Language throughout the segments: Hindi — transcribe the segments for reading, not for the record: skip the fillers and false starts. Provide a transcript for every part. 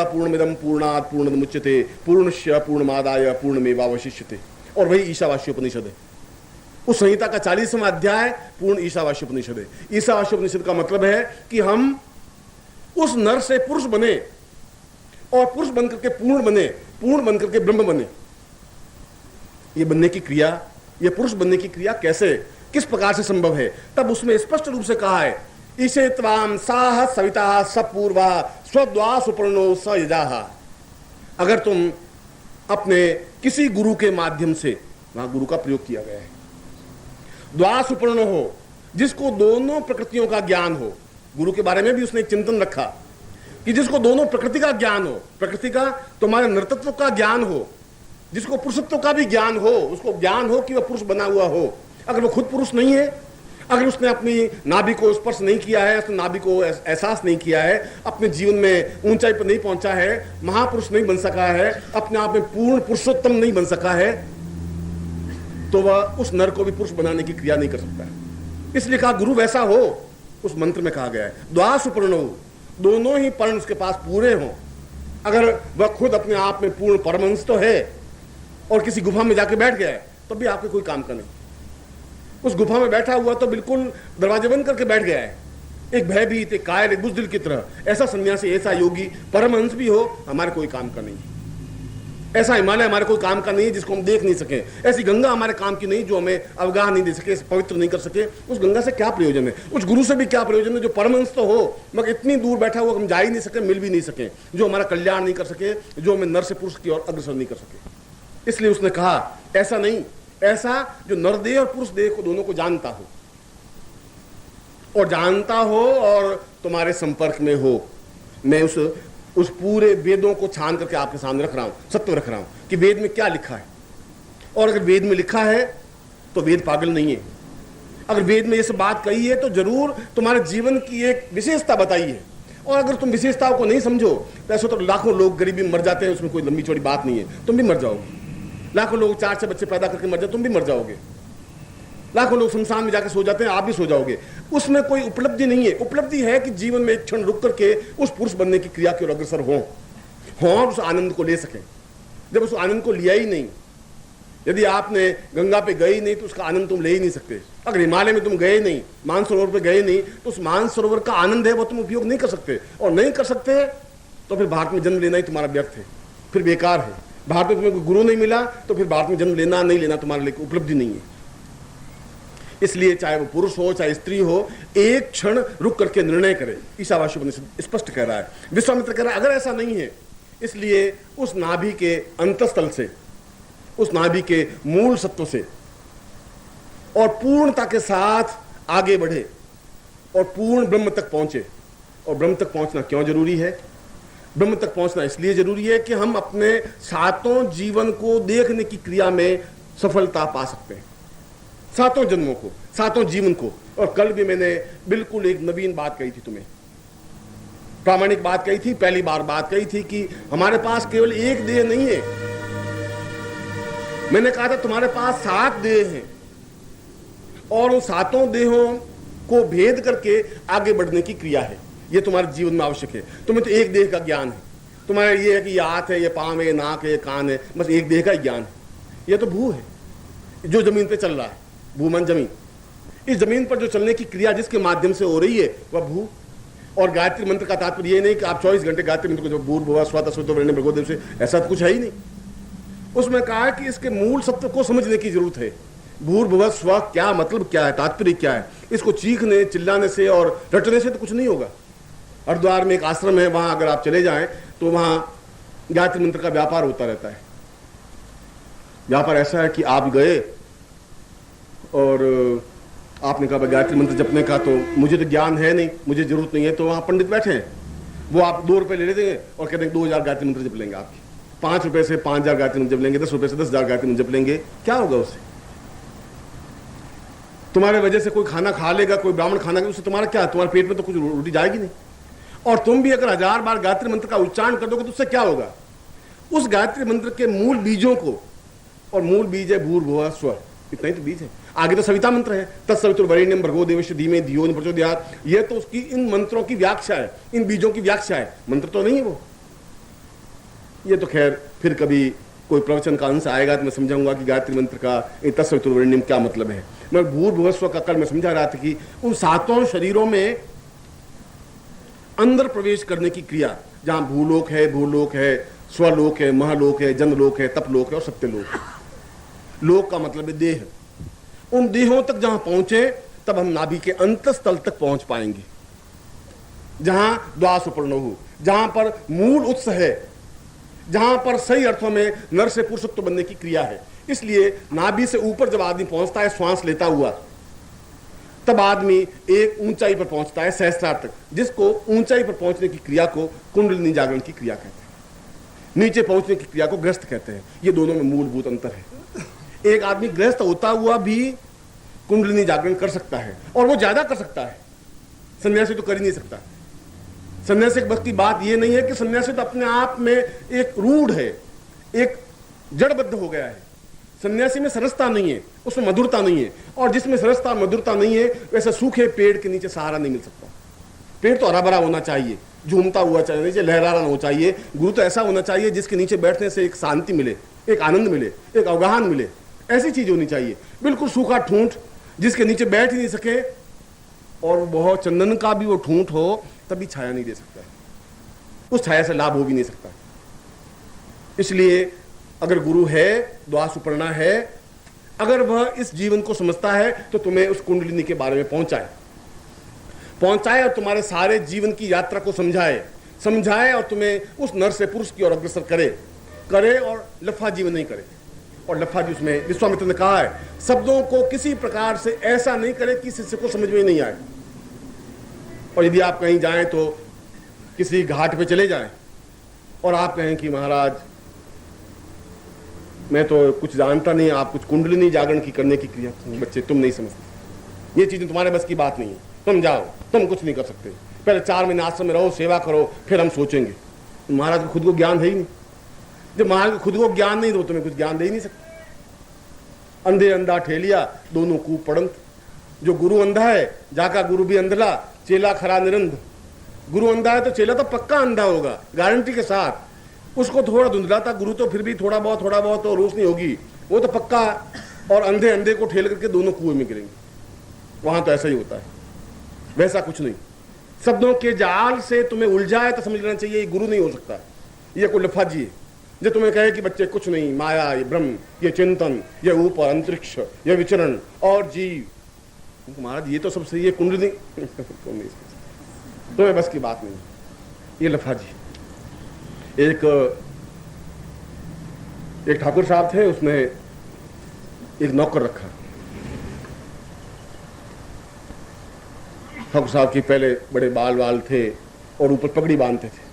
पूर्णमिदं पूर्णात् पूर्णमुच्यते पूर्णस्य पूर्णमादाय पूर्णमेवावशिष्यते। और वही ईशावास्योपनिषद है। उस संहिता का 40वां अध्याय पूर्ण ईशावास्योपनिषद है। ईशावास्योपनिषद का मतलब है कि हम उस नर से पुरुष बने और पुरुष बनकर के पूर्ण बने, पूर्ण बनकर के ब्रह्म बने। ये बनने की क्रिया, ये पुरुष बनने की क्रिया कैसे, किस प्रकार से संभव है? तब उसमें स्पष्ट रूप से कहा है, ईशे त्वाम साह सविता सपूर्वा स्वद्वा सुपर्णो स यजाह। अगर तुम अपने किसी गुरु के माध्यम से, वहां गुरु का प्रयोग किया गया है, द्वा सुपर्ण हो, जिसको दोनों प्रकृतियों का ज्ञान हो। गुरु के बारे में भी उसने एक चिंतन रखा कि जिसको दोनों प्रकृति का ज्ञान हो, प्रकृति का तुम्हारे नृतत्व का ज्ञान हो, जिसको पुरुषत्व का भी ज्ञान हो, उसको ज्ञान हो कि वह पुरुष बना हुआ हो। अगर वो खुद पुरुष नहीं है, अगर उसने अपनी नाभि को स्पर्श नहीं किया है, उसने नाभि को एहसास नहीं किया है, अपने जीवन में ऊंचाई पर नहीं पहुंचा है, महापुरुष नहीं बन सका है, अपने आप में पूर्ण पुरुषोत्तम नहीं बन सका है, तो वह उस नर को भी पुरुष बनाने की क्रिया नहीं कर सकता है। इसलिए कहा गुरु वैसा हो, उस मंत्र में कहा गया है द्वा सुपर्ण, दोनों ही पर्ण उसके पास पूरे हों। अगर वह खुद अपने आप में पूर्ण परमहंस तो है और किसी गुफा में जाके बैठ गया है, तो भी आपके कोई काम का नहीं। उस गुफा में बैठा हुआ तो बिल्कुल दरवाजे बंद करके बैठ गया है, एक भयभीत, एक कायर, एक बुज़दिल की तरह। ऐसा सन्यासी, ऐसा योगी परमहंस भी हो, हमारे कोई काम का नहीं। ऐसा हिमालय हमारे कोई काम का नहीं है जिसको हम देख नहीं सके। ऐसी गंगा हमारे काम की नहीं जो हमें अवगाह नहीं दे सके, पवित्र नहीं कर सके। उस गंगा से क्या प्रयोजन है? उस गुरु से भी क्या प्रयोजन है जो परमहंस तो हो मगर इतनी दूर बैठा हुआ हम जा ही नहीं सके, मिल भी नहीं सके, जो हमारा कल्याण नहीं कर सके, जो हमें नर से पुरुष की ओर अग्रसर नहीं कर सके। इसलिए उसने कहा ऐसा नहीं, ऐसा जो नरदेह और पुरुष देह को दोनों को जानता हो, और जानता हो और तुम्हारे संपर्क में हो। मैं उस पूरे वेदों को छान करके आपके सामने रख रहा हूं, सत्य रख रहा हूं कि वेद में क्या लिखा है। और अगर वेद में लिखा है तो वेद पागल नहीं है। अगर वेद में ये सब बात कही है तो जरूर तुम्हारे जीवन की एक विशेषता बताई है। और अगर तुम विशेषताओं को नहीं समझो तो ऐसे तो लाखों लोग गरीबी में मर जाते हैं, उसमें कोई लंबी चौड़ी बात नहीं है, तुम भी मर जाओगे। लाखों लोग 4 बच्चे पैदा करके मर जाते, तुम भी मर जाओगे। लाखों लोग शमशान में जाकर सो जाते हैं, आप भी सो जाओगे। उसमें कोई उपलब्धि नहीं है। उपलब्धि है कि जीवन में एक क्षण रुक करके उस पुरुष बनने की क्रिया की ओर अग्रसर हो और उस आनंद को ले सकें। जब उस आनंद को लिया ही नहीं, यदि आपने गंगा पे गए ही नहीं तो उसका आनंद तुम ले ही नहीं सकते। अगर हिमालय में तुम गए नहीं, मानसरोवर पे गए नहीं, तो उस मानसरोवर का आनंद है वो तुम उपयोग नहीं कर सकते। और नहीं कर सकते तो फिर भारत में जन्म लेना ही तुम्हारा व्यर्थ है, फिर बेकार है। भारत में तुम्हें कोई गुरु नहीं मिला तो फिर भारत में जन्म लेना नहीं लेना तुम्हारे लिए उपलब्धि नहीं है। इसलिए चाहे वो पुरुष हो चाहे स्त्री हो, एक क्षण रुक करके निर्णय करे। ईशावास्योपनिषद स्पष्ट कह रहा है। विश्वामित्र कह रहा है अगर ऐसा नहीं है, इसलिए उस नाभि के अंतस्थल से, उस नाभि के मूल सत्व से और पूर्णता के साथ आगे बढ़े और पूर्ण ब्रह्म तक पहुंचे। और ब्रह्म तक पहुंचना क्यों जरूरी है? ब्रह्म तक पहुंचना इसलिए जरूरी है कि हम अपने सातों जीवन को देखने की क्रिया में सफलता पा सकते हैं, सातों जन्मों को, सातों जीवन को। और कल भी मैंने बिल्कुल एक नवीन बात कही थी, तुम्हें प्रामाणिक बात कही थी, पहली बार बात कही थी कि हमारे पास केवल एक देह नहीं है। मैंने कहा था तुम्हारे पास 7 देह हैं और उन 7 देहों को भेद करके आगे बढ़ने की क्रिया है। ये तुम्हारे जीवन में आवश्यक है। तुम्हें तो एक देह का ज्ञान है, तुम्हारा ये है कि ये हाथ है, ये पांव है, ये नाक है, ये कान है, बस एक देह का ज्ञान है। ये तो भू है जो जमीन पे चल रहा है, भूमन जमीन। इस जमीन पर जो चलने की क्रिया जिसके माध्यम से हो रही है वह भू। और गायत्री मंत्र का तात्पर्य ये नहीं कि आप 24 घंटे गायत्री मंत्र को जो भूर्भुवः स्वः तत्सवितुर्वरेण्यं भर्गो देवस्य, ऐसा कुछ है ही नहीं। उसमें कहा है कि इसके मूल सत्य को समझने की जरूरत है। भूर्भुवः स्वः क्या मतलब, क्या है, तात्पर्य क्या है। इसको चीखने चिल्लाने से और रटने से तो कुछ नहीं होगा। हरिद्वार में एक आश्रम है, वहां अगर आप चले जाएं तो वहां गायत्री मंत्र का व्यापार होता रहता है। व्यापार ऐसा है कि आप गए और आपने कहा गायत्री मंत्र जपने का, तो मुझे तो ज्ञान है नहीं, मुझे जरूरत नहीं है। तो वहां पंडित बैठे हैं, वो आप 2 रुपए ले लेते हैं और कहते हैं 2000 गायत्री मंत्र जप लेंगे आपकी। 5 रुपए से 5000 गायत्री मंत्र जप लेंगे, 10 रुपए से 10,000 गायत्री मंत्र जप लेंगे। क्या होगा उससे? तुम्हारे वजह से कोई खाना खा लेगा, कोई ब्राह्मण खाना, उससे तुम्हारा क्या, तुम्हारे पेट में तो कुछ रोटी जाएगी नहीं। और तुम भी अगर 1000 बार गायत्री मंत्र का उच्चारण कर दोगे तो उससे क्या होगा? उस गायत्री मंत्र के मूल बीजों को, और मूल बीज है भूर्भुवः स्वः, इतना ही तो बीज है। आगे तो सविता मंत्र है, तत्सवितुर्वरेण्यं भर्गो देवस्य धीमहि धियो न प्रचोदयात्। ये तो उसकी इन मंत्रों की व्याख्या है, इन बीजों की व्याख्या है, मंत्र तो नहीं है वो। ये तो खैर फिर कभी कोई प्रवचन का अंश आएगा तो मैं समझाऊंगा कि गायत्री मंत्र का तत्सवितुर्वरेण्यम क्या मतलब है। मैं भूर्भुवस्व का कल मैं समझा रहा था कि उन सातों शरीरों में अंदर प्रवेश करने की क्रिया, जहां भूलोक है, स्वलोक है, महलोक है, जनलोक है, तपलोक है और सत्यलोक है। लोक का मतलब है देह। उन देहों तक जहां पहुंचे तब हम नाभि के अंतस्थल तक पहुंच पाएंगे, जहां द्वासुपर्णोहु, जहां पर मूल उत्स है, जहां पर सही अर्थों में नर से पुरुषत्व बनने की क्रिया है। इसलिए नाभि से ऊपर जब आदमी पहुंचता है श्वास लेता हुआ, तब आदमी एक ऊंचाई पर पहुंचता है सहस्त्रार तक, जिसको ऊंचाई पर पहुंचने की क्रिया को कुंडलिनी जागरण की क्रिया कहते हैं। नीचे पहुंचने की क्रिया को गृहस्थ कहते हैं। ये दोनों में मूलभूत अंतर है। एक आदमी गृहस्थ होता हुआ भी कुंडलिनी जागरण कर सकता है और वो ज्यादा कर सकता है, सन्यासी तो कर ही नहीं सकता। सन्यासी की बात ये नहीं है कि सन्यासी तो अपने आप में एक रूढ़ है, एक जड़बद्ध हो गया है। सन्यासी में सरसता नहीं है, उसमें मधुरता नहीं है, और जिसमें सरसता मधुरता नहीं है वैसे सूखे पेड़ के नीचे सहारा नहीं मिल सकता। पेड़ तो हरा भरा होना चाहिए, झूमता हुआ चाहिए, लहराना होना चाहिए। गुरु तो ऐसा होना चाहिए जिसके नीचे बैठने से एक शांति मिले, एक आनंद मिले, एक अवगाहन मिले, ऐसी चीज होनी चाहिए। बिल्कुल सूखा ठूंठ जिसके नीचे बैठ ही नहीं सके और बहुत चंदन का भी वो ठूंठ हो तभी छाया नहीं दे सकता, उस छाया से लाभ हो भी नहीं सकता। इसलिए अगर गुरु है, द्वासुपर्णा है, अगर वह इस जीवन को समझता है तो तुम्हें उस कुंडलिनी के बारे में पहुंचाए और तुम्हारे सारे जीवन की यात्रा को समझाए और तुम्हें उस नर से पुरुष की ओर अग्रसर करे और लफा जीवन नहीं करे। और लफा जी उसमें विश्वामित्र ने कहा है, शब्दों को किसी प्रकार से ऐसा नहीं करे कि शिष्य को समझ में ही नहीं आए। और यदि आप कहीं जाएं तो किसी घाट पे चले जाएं और आप कहें कि महाराज मैं तो कुछ जानता नहीं, आप कुछ कुंडलिनी जागरण की करने की क्रिया, बच्चे तुम नहीं समझते, ये चीजें तुम्हारे बस की बात नहीं है, तुम जाओ, तुम कुछ नहीं कर सकते, पहले 4 महीने आश्रम में रहो, सेवा करो, फिर हम सोचेंगे। महाराज को खुद को ज्ञान है ही नहीं। जब महाराज को खुद को ज्ञान नहीं तो तुम्हें कुछ ज्ञान दे ही नहीं सकते। अंधे अंधा ठेलिया दोनों कूप पड़ंत। जो गुरु अंधा है, जाका गुरु भी अंधला, चेला खरा निरंध। गुरु अंधा है तो चेला तो पक्का अंधा होगा, गारंटी के साथ। उसको थोड़ा धुंधला था, गुरु तो फिर भी थोड़ा बहुत तो रोशनी होगी, वो तो पक्का। और अंधे अंधे को ठेल करके दोनों कुएं में गिरेंगे। वहां तो ऐसा ही होता है, वैसा कुछ नहीं। शब्दों के जाल से तुम्हें उलझाए तो समझ लेना चाहिए ये गुरु नहीं हो सकता, ये कोई लफाजी है जो तुम्हें कहे कि बच्चे कुछ नहीं, माया, ये ब्रह्म, ये चिंतन, ये ऊपर अंतरिक्ष, ये विचरण और जीव। महाराज ये तो सब सही है, कुंडलिनी तुम्हें बस की बात नहीं, ये लफाजी। एक ठाकुर साहब थे, उसने एक नौकर रखा। ठाकुर साहब की पहले बड़े बाल थे और ऊपर पगड़ी बांधते थे,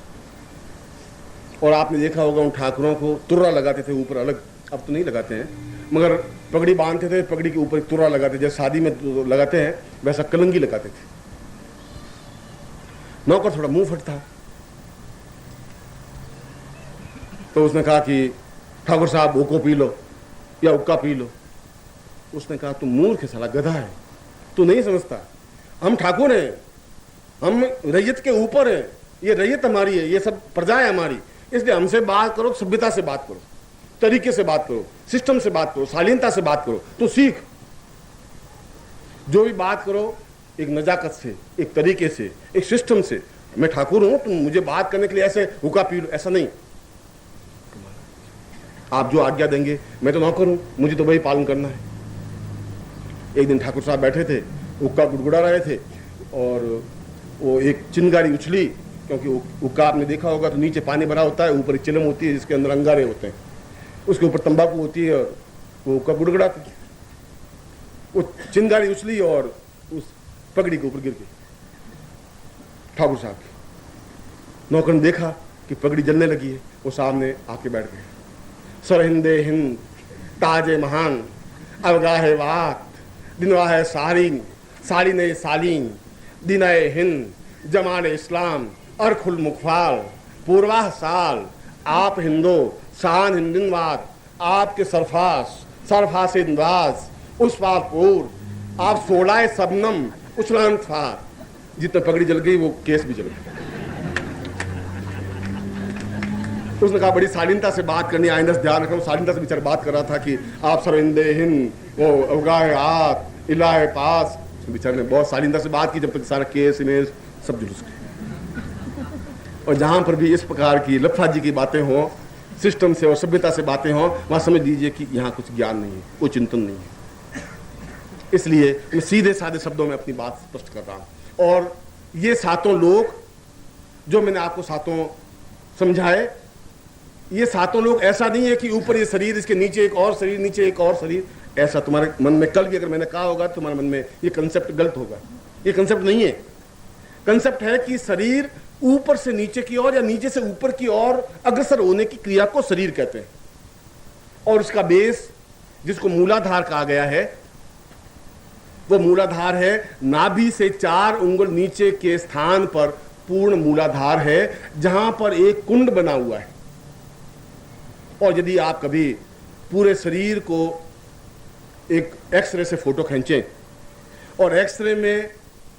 और आपने देखा होगा उन ठाकुरों को तुर्रा लगाते थे ऊपर अलग, अब तो नहीं लगाते हैं, मगर पगड़ी बांधते थे, पगड़ी के ऊपर एक तुर्रा लगाते, जैसे शादी में लगाते हैं वैसा कलंगी लगाते थे। नौकर थोड़ा मुंह फटता, तो उसने कहा कि ठाकुर साहब ओको पी लो या उक्का पी लो। उसने कहा तुम मूर्ख है साला, गधा है, तू नहीं समझता, हम ठाकुर हैं, हम रैयत के ऊपर हैं, ये रैयत हमारी है, ये सब प्रजा है हमारी, इसलिए हमसे बात करो, सभ्यता से बात करो, तरीके से बात करो, सिस्टम से बात करो, शालीनता से बात करो, तो सीख। जो भी बात करो एक नजाकत से, एक तरीके से, एक सिस्टम से। मैं ठाकुर हूं, तुम मुझे बात करने के लिए ऐसे हुक्का पी लो, ऐसा नहीं। आप जो आज्ञा देंगे, मैं तो नौकर हूं, मुझे तो वही पालन करना है। एक दिन ठाकुर साहब बैठे थे, हुक्का गुड़गुड़ा रहे थे, और वो एक चिंगारी उछली, क्योंकि हुक्का आपने देखा होगा तो नीचे पानी भरा होता है, ऊपर एक चिलम होती है जिसके अंदर अंगारे होते हैं, उसके ऊपर तंबाकू होती है, और वो हुक्का गुड़गुड़ाती है। वो चिंगारी उछली और उस पगड़ी के ऊपर गिर गई ठाकुर साहब की। नौकर ने देखा कि पगड़ी जलने लगी है, वो सामने आके बैठ गए। सरहिंदे हिंद ताजे महान, अवगाहे वात दिनवाहे सारीन, सारीने सालीन, दिनाए हिंद जमाने इस्लाम, अरखुल मुखवाल, पूर्वाह साल, आप हिंदो शान हिंदिनवाद, आपके सरफास इंदाज, उस पार पूर, आप सोलाए सबनम उछलान फार। जितना पगड़ी जल गई वो केस भी जल गया। तो उसने कहा बड़ी शालीनता से बात करनी, आइंदा से ध्यान रखना। शालीनता से बेचारा बात कर रहा था कि आप सरविंदे हिंद, वो उगाए हाथ, इलाहे पास। बेचारे ने बहुत शालीनता से बात की, जब तक सारा केस इमेज सब जुलूस गए। और जहां पर भी इस प्रकार की लफाजी की बातें हों, सिस्टम से और सभ्यता से बातें हों, वहां समझ लीजिए कि यहाँ कुछ ज्ञान नहीं है, कोई चिंतन नहीं है। इसलिए मैं सीधे साधे शब्दों में अपनी बात स्पष्ट कर रहा हूं। और ये सातों लोग जो मैंने आपको सातों समझाए, ये सातों लोग ऐसा नहीं है कि ऊपर ये शरीर, इसके नीचे एक और शरीर, नीचे एक और शरीर। ऐसा तुम्हारे मन में कल भी अगर मैंने कहा होगा, तुम्हारे मन में ये कंसेप्ट गलत होगा। ये कंसेप्ट नहीं है। कंसेप्ट है कि शरीर ऊपर से नीचे की ओर या नीचे से ऊपर की ओर अग्रसर होने की क्रिया को शरीर कहते हैं। और उसका बेस, जिसको मूलाधार कहा गया है, वो मूलाधार है नाभि से 4 उंगल नीचे के स्थान पर पूर्ण मूलाधार है, जहां पर एक कुंड बना हुआ है। और यदि आप कभी पूरे शरीर को एक एक्सरे से फोटो खींचें, और एक्सरे में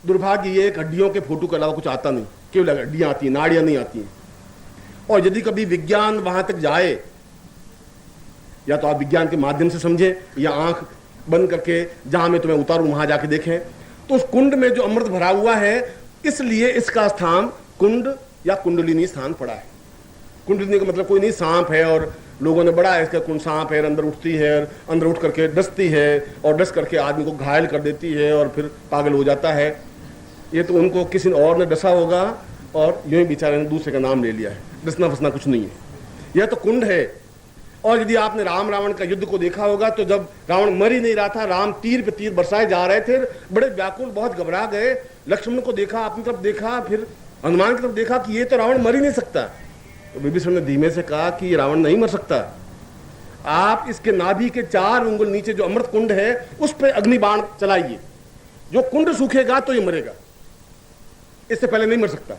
दुर्भाग्य ये एक हड्डियों के फोटो के अलावा कुछ आता नहीं, केवल हड्डियां आती हैं, नाड़ियां नहीं आती हैं। और यदि कभी विज्ञान वहां तक जाए, या तो आप विज्ञान के माध्यम से समझें, या आंख बंद करके जहां मैं तुम्हें उतारूं वहां जाके देखें, तो उस कुंड में जो अमृत भरा हुआ है, इसलिए इसका स्थान कुंड या कुंडलिनी स्थान पड़ा है। कुंडलिनी का मतलब कोई नहीं सांप है और लोगों ने बड़ा है इसका कुंड, सांप है, अंदर उठती है, अंदर उठ करके डसती है और डस करके आदमी को घायल कर देती है और फिर पागल हो जाता है। ये तो उनको किसी और ने डसा होगा और यूं ही बेचारे ने दूसरे का नाम ले लिया है। डसना फसना कुछ नहीं है, यह तो कुंड है। और यदि आपने राम रावण का युद्ध को देखा होगा, तो जब रावण मर ही नहीं रहा था, राम तीर पे तीर बरसाए जा रहे थे, बड़े व्याकुल, बहुत घबरा गए। लक्ष्मण को देखा, अपनी तरफ देखा, फिर हनुमान की तरफ देखा कि ये तो रावण मर ही नहीं सकता। तो विभीषण ने धीमे से कहा कि ये रावण नहीं मर सकता, आप इसके नाभि के 4 उंगल नीचे जो अमृत कुंड है उस पर अग्नि बाण चलाइए, जो कुंड सूखेगा तो ये मरेगा, इससे पहले नहीं मर सकता।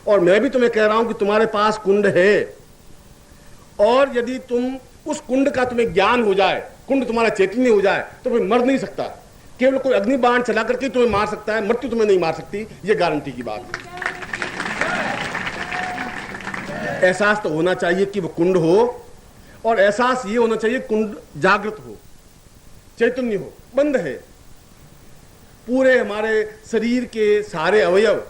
और मैं भी तुम्हें कह रहा हूं कि तुम्हारे पास कुंड है, और यदि तुम उस कुंड का तुम्हें ज्ञान हो जाए, कुंड तुम्हारा चैतन्य हो जाए, तो फिर मर नहीं सकता। केवल कोई अग्नि बाण चला करके तुम्हें मार सकता है, मृत्यु तुम्हें नहीं मार सकती, ये गारंटी की बात है। एहसास तो होना चाहिए कि वो कुंड हो, और एहसास ये होना चाहिए कुंड जागृत हो, चैतन्य हो, बंद है। पूरे हमारे शरीर के सारे अवयव,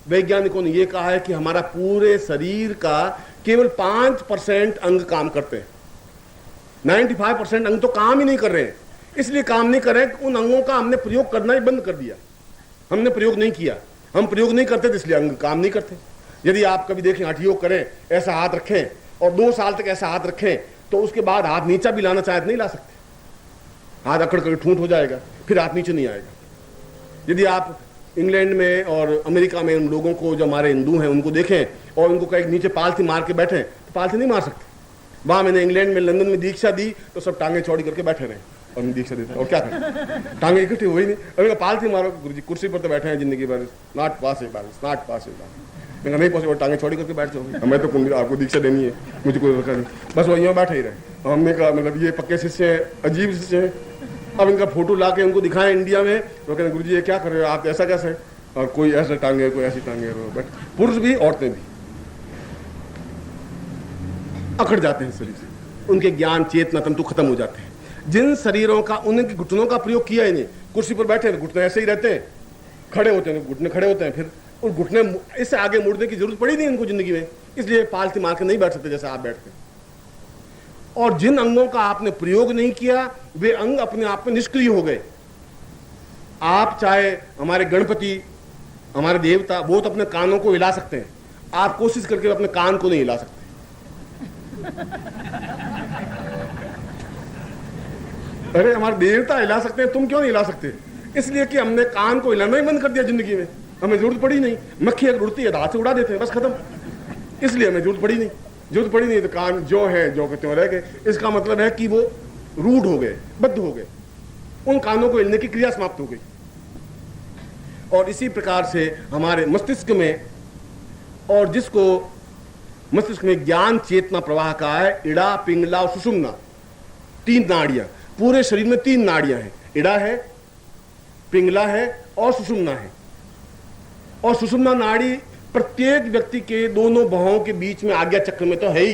वैज्ञानिकों ने यह कहा है कि हमारा पूरे शरीर का केवल 5% अंग काम करते हैं, 95% अंग तो काम ही नहीं कर रहे हैं। इसलिए काम नहीं कर रहे हैं कि उन अंगों का हमने प्रयोग करना ही बंद कर दिया। हमने प्रयोग नहीं किया, हम प्रयोग नहीं करते तो इसलिए अंग काम नहीं करते। यदि आप कभी देखें, हठ योग करें, ऐसा हाथ रखें और 2 साल तक ऐसा हाथ रखें, तो उसके बाद हाथ नीचा भी लाना चाहे तो नहीं ला सकते, हाथ अकड़ कर ठूंठ हो जाएगा, फिर हाथ नीचे नहीं आएगा। यदि आप इंग्लैंड में और अमेरिका में उन लोगों को, जो हमारे हिंदू हैं, उनको देखें और उनको कहीं नीचे पालथी मार के बैठे, तो पालथी नहीं मार सकते। वहां मैंने इंग्लैंड में, लंदन में दीक्षा दी तो सब टांगे चौड़ी करके बैठे रहे और मैं दीक्षा देता, और क्या करें, टांगे इकट्ठी हुई नहीं। अरे पालथी मारो, गुरुजी कुर्सी पर तो बैठे हैं जिंदगी भर, नॉट पॉसिबल, नॉट पॉसिबल। मैंने नहीं पॉसिबल, टांगे चौड़ी करके बैठ जाओ, हमें तो कुंड, आपको दीक्षा देनी है, मुझे कोई रखा नहीं, बस वो यहाँ बैठे ही रहे। हमने कहा मतलब ये पक्के शिष्य हैं, अजीब शिष्य हैं। अब इनका फोटो ला के उनको दिखाएं इंडिया में, तो कहते गुरुजी ये क्या कर रहे हो आप, ऐसा कैसे, और कोई ऐसे टांगे, कोई ऐसी टांगे, बट पुरुष भी औरतें भी अकड़ जाते हैं शरीर से, उनके ज्ञान चेतना तंतु खत्म हो जाते हैं। जिन शरीरों का, उनके घुटनों का प्रयोग किया ही नहीं, कुर्सी पर बैठे घुटने ऐसे ही रहते हैं, खड़े होते हैं घुटने खड़े होते हैं, फिर उन घुटने इससे आगे मुड़ने की जरूरत पड़ी नहीं इनको जिंदगी में, इसलिए पालथी मार के नहीं बैठ सकते जैसे आप बैठते। और जिन अंगों का आपने प्रयोग नहीं किया, वे अंग अपने आप में निष्क्रिय हो गए। आप चाहे हमारे गणपति, हमारे देवता, वो तो अपने कानों को हिला सकते हैं, आप कोशिश करके अपने कान को नहीं हिला सकते। अरे हमारे देवता हिला सकते हैं, तुम क्यों नहीं हिला सकते? इसलिए कि हमने कान को हिलाना ही बंद कर दिया जिंदगी में, हमें जरूरत पड़ी नहीं। मक्खी अगर उड़ती है तो हाथ से उड़ा देते हैं, बस खत्म। इसलिए हमें जरूरत पड़ी नहीं, जरूरत पड़ी नहीं, तो कान जो है जो कहते हैं रह गए। इसका मतलब है कि वो रूढ़ हो गए, बद्ध हो गए, उन कानों को हिलने की क्रिया समाप्त हो गई। और इसी प्रकार से हमारे मस्तिष्क में, और जिसको मस्तिष्क में ज्ञान चेतना प्रवाह का है, इड़ा, पिंगला और सुषुम्ना, 3 नाड़ियां, पूरे शरीर में 3 नाड़ियां हैं, इड़ा है, पिंगला है और सुषुम्ना है। और सुषुम्ना नाड़ी प्रत्येक व्यक्ति के दोनों बाहों के बीच में आज्ञा चक्र में तो है ही।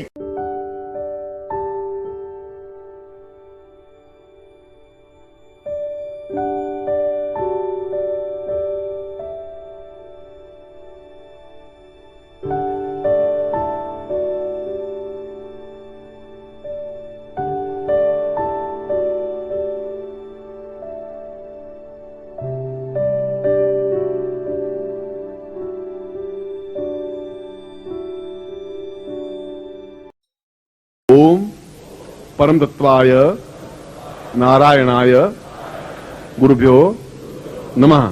ओम परम तत्वाय नारायणाय गुरुभ्यो नमः।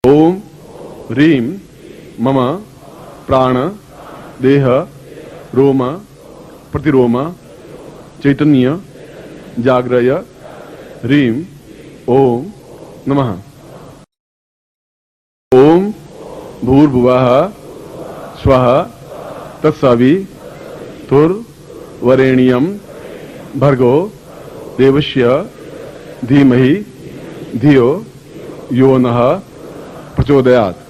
ओम ह्रीं मम प्राण देह रोम प्रतिरोम चैतन्य जाग्रय ह्रीं ओम नमः। ओम भूर्भुवः स्वः तत्सवितुर्वरेण्यं भर्गो देवस्य धीमहि धियो यो नः प्रचोदयात्।